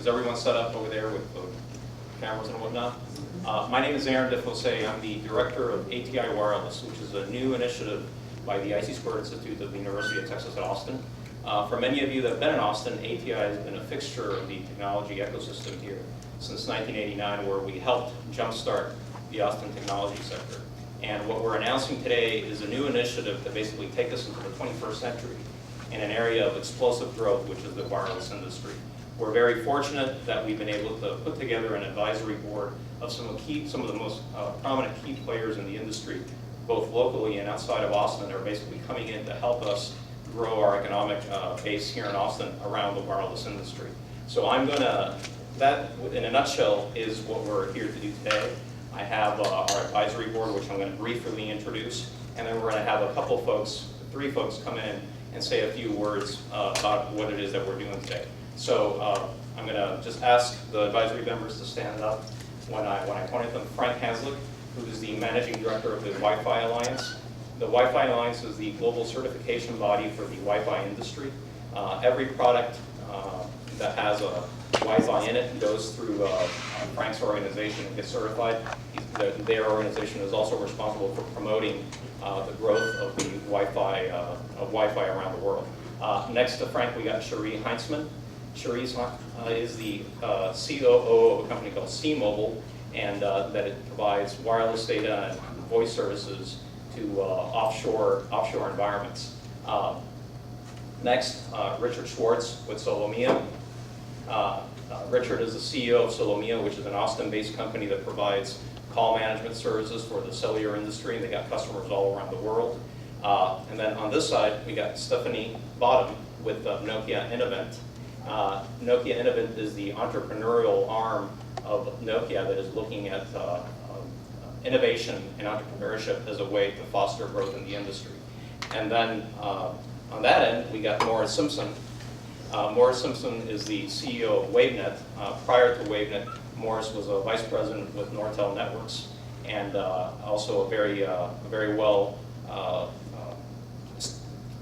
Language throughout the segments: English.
Is everyone set up over there with the cameras and whatnot? My name is Aaron DeFosse. I'm the director of ATI Wireless, which is a new initiative by the IT2 Institute of the University of Texas at Austin. For many of you that have been in Austin, ATI has been a fixture of the technology ecosystem here since 1989, where we helped jumpstart the Austin technology sector. And what we're announcing today is a new initiative to basically take us into the 21st century in an area of explosive growth, which is the wireless industry. We're very fortunate that we've been able to put together an advisory board of some of the most prominent key players in the industry, both locally and outside of Austin, are basically coming in to help us grow our economic base here in Austin around the wireless industry. So that in a nutshell is what we're here to do today. I have our advisory board, which I'm going to briefly introduce, and then we're going to have a couple folks, 3 folks come in and say a few words about what it is that we're doing today. So I'm going to just ask the advisory members to stand up when I point at them. Frank Hanslick, who is the managing director of the Wi-Fi Alliance. The Wi-Fi Alliance is the global certification body for the Wi-Fi industry. Every product that has a Wi-Fi in it goes through Frank's organization and gets certified. Their organization is also responsible for promoting the growth of the Wi-Fi around the world. Next to Frank, we got Cherie Heinzman. Cherie is the COO of a company called C-Mobile, and that it provides wireless data and voice services to offshore environments. Next, Richard Schwartz with Solomia. Richard is the CEO of Solomia, which is an Austin-based company that provides call management services for the cellular industry, and they got customers all around the world. And then on this side, we got Stephanie Bottom with Nokia Innovent. Nokia Innovent is the entrepreneurial arm of Nokia that is looking at innovation and entrepreneurship as a way to foster growth in the industry. And then on that end, we got Morris Simpson. Morris Simpson is the CEO of WaveNet. Prior to WaveNet, Morris was a vice president with Nortel Networks, and also a very well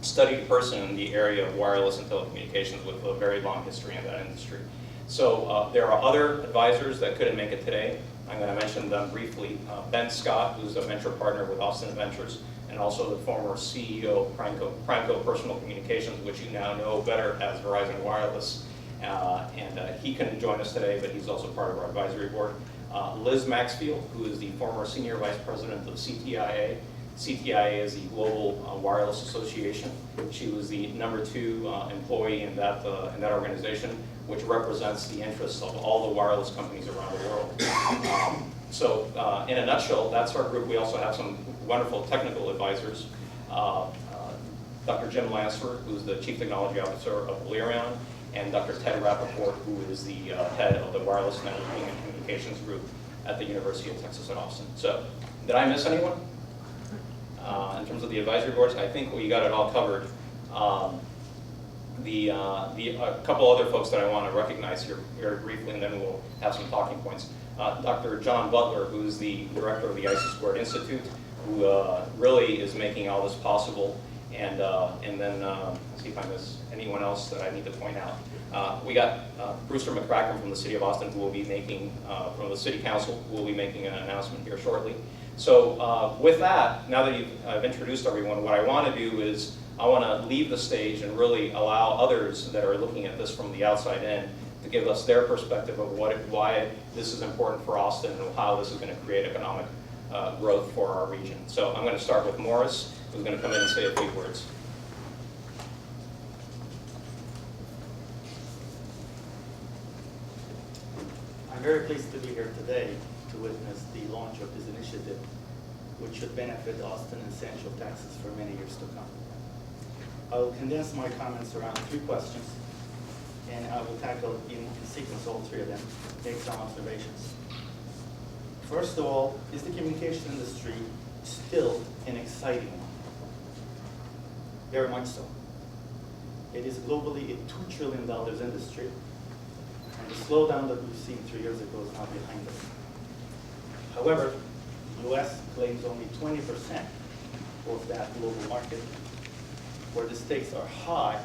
studied person in the area of wireless and telecommunications with a very long history in that industry. So there are other advisors that couldn't make it today. I'm going to mention them briefly. Ben Scott, who's a venture partner with Austin Ventures, and also the former CEO of Pranko Personal Communications, which you now know better as Verizon Wireless. And he couldn't join us today, but he's also part of our advisory board. Liz Maxfield, who is the former senior vice president of CTIA. CTIA is the Global Wireless Association. She was the #2 employee in that organization, which represents the interests of all the wireless companies around the world. So in a nutshell, that's our group. We also have some wonderful technical advisors. Dr. Jim Lansford, who's the Chief Technology Officer of Valerion, and Dr. Ted Rappaport, who is the head of the Wireless Networking and Communications Group at the University of Texas at Austin. So did I miss anyone? In terms of the advisory boards, I think we got it all covered. A couple other folks that I want to recognize here very briefly, and then we'll have some talking points. Dr. John Butler, who's the director of the IT2 Institute, who really is making all this possible. And then let's see if I miss anyone else that I need to point out. We got Brewster McCracken from the City of Austin, who will be making, from the City Council, who will be making an announcement here shortly. So with that, now that I've introduced everyone, what I want to do is I want to leave the stage and really allow others that are looking at this from the outside in to give us their perspective of why this is important for Austin and how this is going to create economic growth for our region. So I'm going to start with Morris, who's going to come in and say a few words. I'm very pleased to be here today to witness the launch of this initiative, which should benefit Austin and Central Texas for many years to come. I will condense my comments around 3 questions, and I will tackle in sequence all 3 of them, make some observations. First of all, is the communication industry still an exciting one? Very much so. It is globally a $2 trillion industry, and the slowdown that we've seen 3 years ago is now behind us. However, the US claims only 20% of that global market, where the stakes are high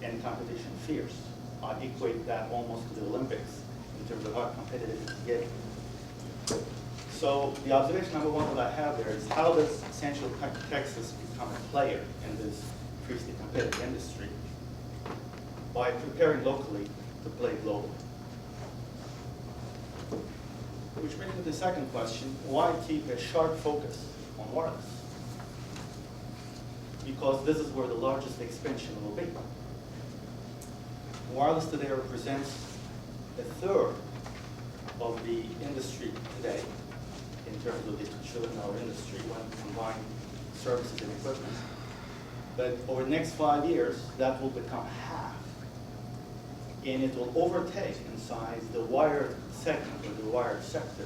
and competition fierce. I equate that almost to the Olympics in terms of how competitive it's getting. So the observation number one that I have there is, how does Central Texas become a player in this increasingly competitive industry? By preparing locally to play globally. Which brings me to the second question: why keep a sharp focus on wireless? Because this is where the largest expansion will be. Wireless today represents a third of the industry today in terms of the $2 trillion industry when combined services and equipment. But over the next 5 years, that will become half. And it will overtake in size the wired segment or the wired sector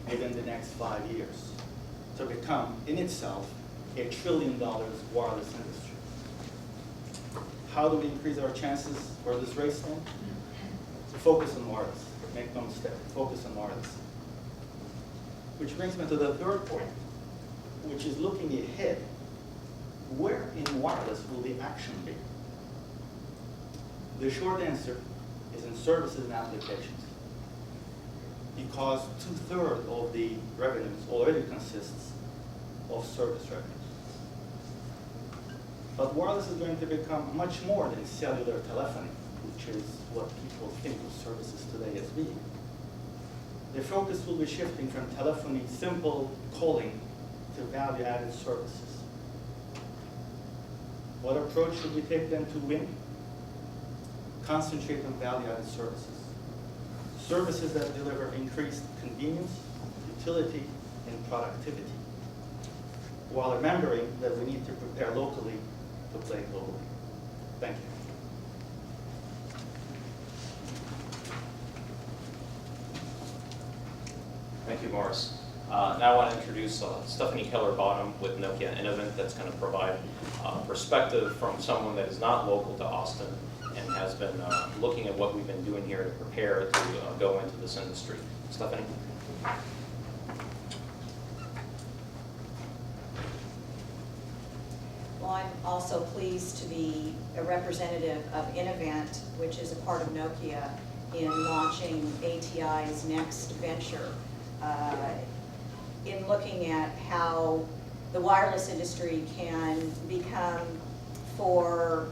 within the next 5 years to become in itself $1 trillion wireless industry. How do we increase our chances for this race then? To focus on wireless. Make no mistake, focus on wireless. Which brings me to the third point, which is looking ahead. Where in wireless will the action be? The short answer is in services and applications, because 2/3 of the revenues already consists of service revenues. But wireless is going to become much more than cellular telephony, which is what people think of services today as being. The focus will be shifting from telephony, simple calling, to value-added services. What approach should we take then to win? Concentrate on value-added services. Services that deliver increased convenience, utility, and productivity, while remembering that we need to prepare locally to play globally. Thank you. Thank you, Morris. Now I want to introduce Stephanie Keller-Bottom with Nokia Innovant, that's going to provide perspective from someone that is not local to Austin and has been looking at what we've been doing here to prepare to go into this industry. Stephanie? Well, I'm also pleased to be a representative of Innovant, which is a part of Nokia, in launching ATI's next venture, in looking at how the wireless industry can become, for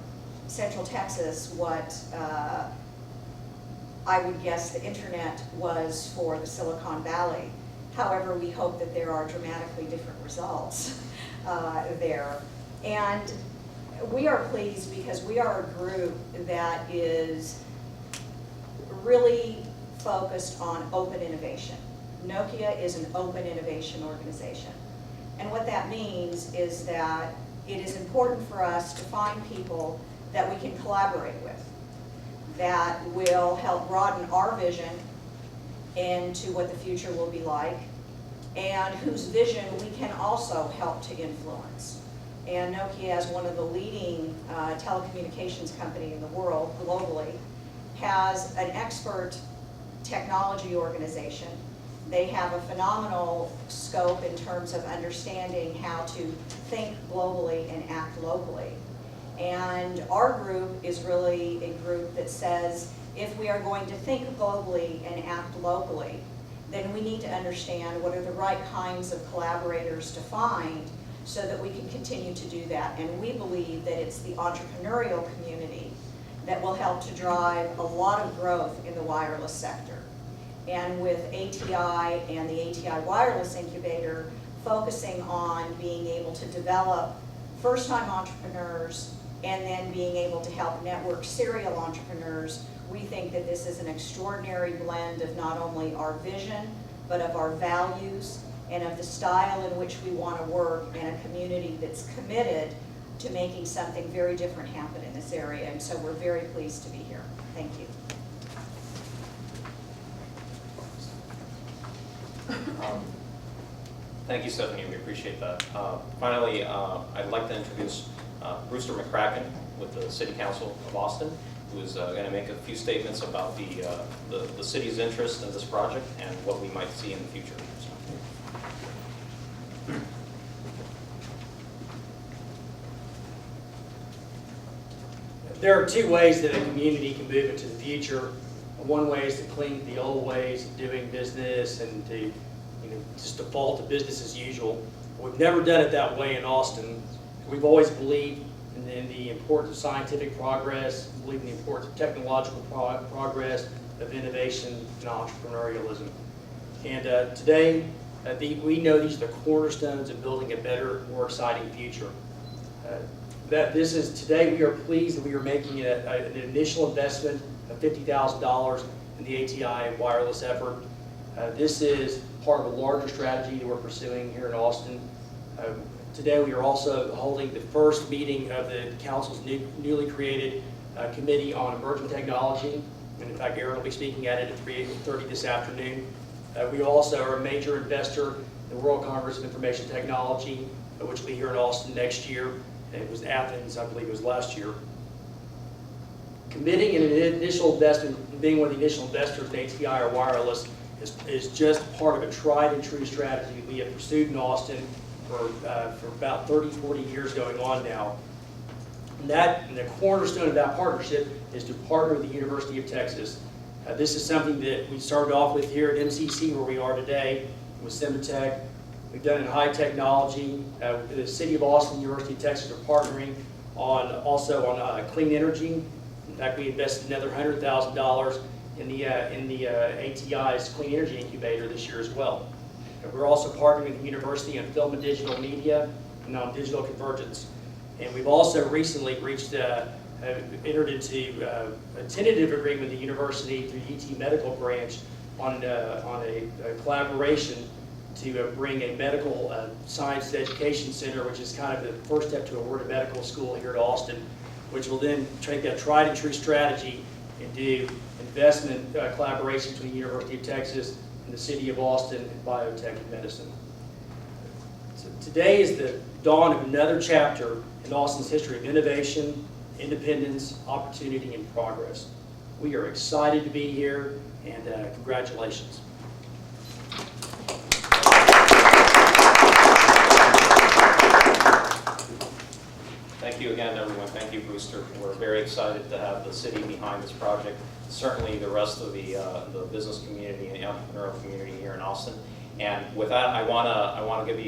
Central Texas, what I would guess the internet was for the Silicon Valley. However, we hope that there are dramatically different results there. And we are pleased because we are a group that is really focused on open innovation. Nokia is an open innovation organization. And what that means is that it is important for us to find people that we can collaborate with, that will help broaden our vision into what the future will be like, and whose vision we can also help to influence. And Nokia, as one of the leading telecommunications company in the world globally, has an expert technology organization. They have a phenomenal scope in terms of understanding how to think globally and act locally. And our group is really a group that says, if we are going to think globally and act locally, then we need to understand what are the right kinds of collaborators to find so that we can continue to do that. And we believe that it's the entrepreneurial community that will help to drive a lot of growth in the wireless sector. And with ATI and the ATI Wireless Incubator focusing on being able to develop first-time entrepreneurs and then being able to help network serial entrepreneurs, we think that this is an extraordinary blend of not only our vision, but of our values and of the style in which we want to work in a community that's committed to making something very different happen in this area. And so we're very pleased to be here. Thank you. Thank you, Stephanie. We appreciate that. Finally, I'd like to introduce Brewster McCracken with the City Council of Austin, who is going to make a few statements about the city's interest in this project and what we might see in the future. there are two ways that a community can move into the future. One way is to cling to the old ways of doing business and to just default to business as usual. We've never done it that way in Austin. We've always believed in the importance of scientific progress, believe in the importance of technological progress, of innovation and entrepreneurialism. And today, we know these are the cornerstones of building a better, more exciting future. Today we are pleased that we are making an initial investment of $50,000 in the ATI wireless effort. This is part of a larger strategy that we're pursuing here in Austin. Today we are also holding the first meeting of the council's newly created Committee on Emerging Technology. And in fact, Aaron will be speaking at it at 3:30 this afternoon. We also are a major investor in the World Congress of Information Technology, which will be here in Austin next year. It was Athens, I believe it was last year. Committing in an initial investment, being one of the initial investors in ATI or wireless, is just part of a tried and true strategy we have pursued in Austin for about 30, 40 years going on now. And the cornerstone of that partnership is to partner with the University of Texas. This is something that we started off with here at MCC, where we are today, with Sematech. We've done it in high technology. The City of Austin, University of Texas are partnering also on clean energy. In fact, we invested another $100,000 in the ATI's Clean Energy Incubator this year as well. And we're also partnering with the University on film and digital media and on digital convergence. And we've also recently entered into a tentative agreement with the university through the ET Medical Branch on a collaboration to bring a medical science education center, which is kind of the first step to award a medical school here at Austin, which will then take that tried and true strategy and do investment collaboration between the University of Texas and the City of Austin in biotech and medicine. So today is the dawn of another chapter in Austin's history of innovation, independence, opportunity, and progress. We are excited to be here, and congratulations. Thank you again, everyone. Thank you, Brewster. We're very excited to have the city behind this project. Certainly the rest of the business community and the entrepreneurial community here in Austin. And with that, I want to give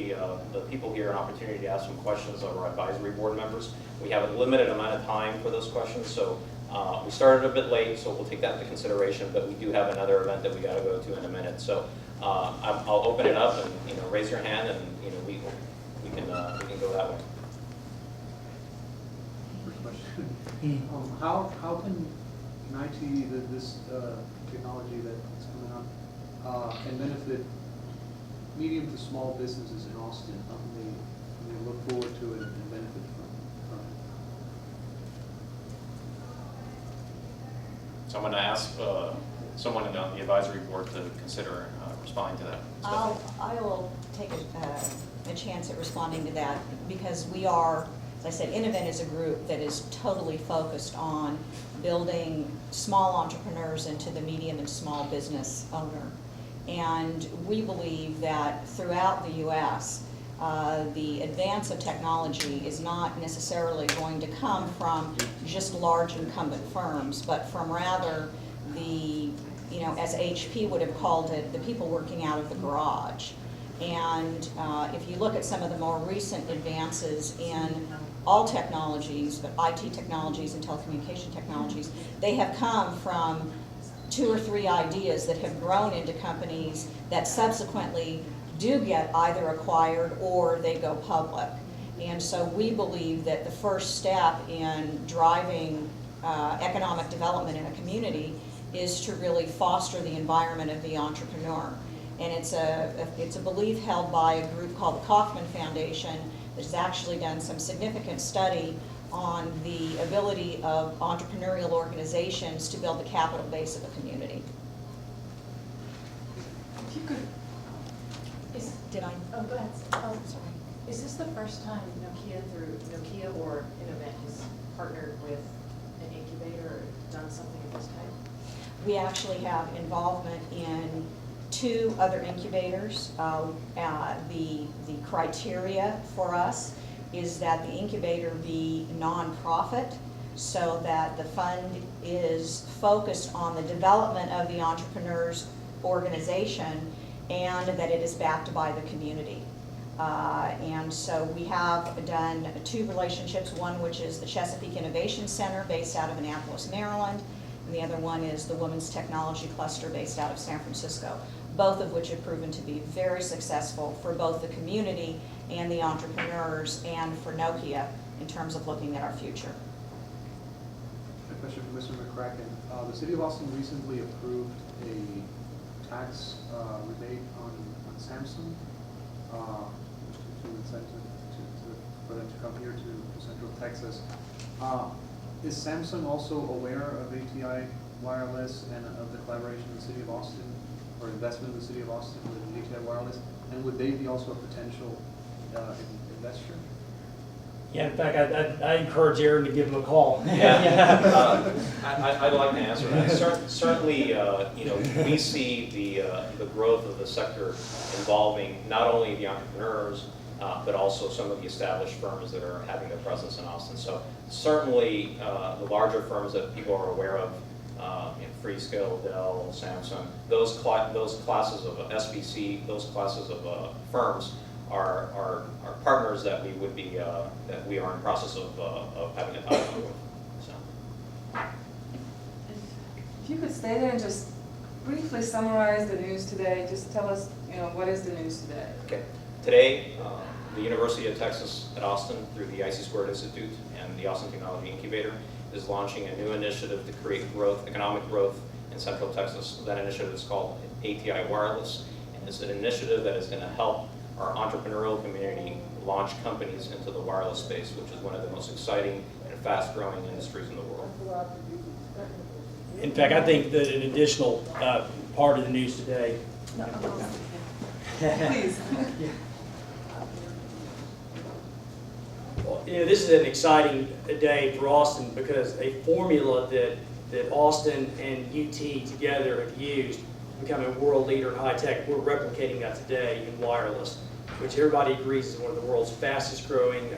the people here an opportunity to ask some questions of our advisory board members. We have a limited amount of time for those questions, so we started a bit late, so we'll take that into consideration. But we do have another event that we got to go to in a minute. So I'll open it up, and raise your hand, and we can go that way. First question. How can IT, this technology that's coming up, can benefit medium to small businesses in Austin? How can they look forward to it and benefit from it? So I'm going to ask someone on the advisory board to consider responding to that. I will take a chance at responding to that, because we are, as I said, Innovent is a group that is totally focused on building small entrepreneurs into the medium and small business owner. And we believe that throughout the U.S., the advance of technology is not necessarily going to come from just large incumbent firms, but from rather the, as HP would have called it, the people working out of the garage. And if you look at some of the more recent advances in all technologies, but IT technologies and telecommunication technologies, they have come from 2 or 3 ideas that have grown into companies that subsequently do get either acquired or they go public. And so we believe that the first step in driving economic development in a community is to really foster the environment of the entrepreneur. And it's a belief held by a group called the Kauffman Foundation that has actually done some significant study on the ability of entrepreneurial organizations to build the capital base of a community. If you could, Did I? oh, go ahead. Oh, sorry. Is this the first time Nokia or Innovent has partnered with an incubator or done something of this type? We actually have involvement in 2 other incubators. The criteria for us is that the incubator be nonprofit, so that the fund is focused on the development of the entrepreneur's organization and that it is backed by the community. And so we have done 2 relationships, one which is the Chesapeake Innovation Center based out of Annapolis, Maryland, and the other one is the Women's Technology Cluster based out of San Francisco, both of which have proven to be very successful for both the community and the entrepreneurs and for Nokia in terms of looking at our future. A question for Mr. McCracken. The City of Austin recently approved a tax rebate on Samsung to incentive for them to come here to Central Texas. Is Samsung also aware of ATI Wireless and of the collaboration in the City of Austin, or investment in the City of Austin with ATI Wireless? And would they be also a potential investor? Yeah, in fact, I encourage Aaron to give him a call. Yeah, I'd like to answer that. Certainly, you know, we see the growth of the sector involving not only the entrepreneurs, but also some of the established firms that are having their presence in Austin. So certainly, the larger firms that people are aware of, Freescale, Dell, Samsung, those classes of SBC, those classes of firms are partners that we would be that we are in the process of having a dialogue with. So. If you could stay there and just briefly summarize the news today, just tell us, what is the news today? Okay. Today, the University of Texas at Austin, through the IC Squared Institute and the Austin Technology Incubator, is launching a new initiative to create growth, economic growth in Central Texas. That initiative is called ATI Wireless, and it's an initiative that is going to help our entrepreneurial community launch companies into the wireless space, which is one of the most exciting and fast-growing industries in the world. In fact, I think that an additional part of the news today. Please. Well, this is an exciting day for Austin because a formula that Austin and UT together have used to become a world leader in high tech, we're replicating that today in wireless, which everybody agrees is one of the world's fastest growing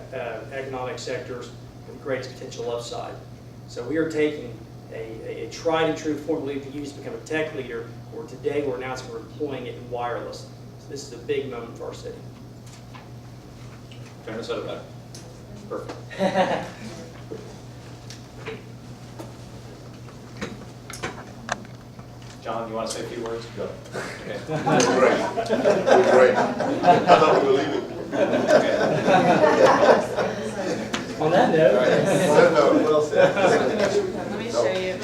economic sectors with the greatest potential upside. So we are taking a tried and true formula we've used to become a tech leader, where today we're announcing we're deploying it in wireless. So this is a big moment for our city. Turn this over. Perfect. John, you want to say a few words? Go. Okay. Great. Great. I thought we were leaving. Okay. On that note. All right. No, well said. Let me show you.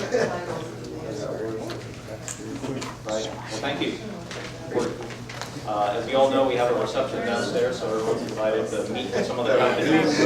Well, thank you. As you all know, we have a reception downstairs, so everyone's invited to meet some of the companies.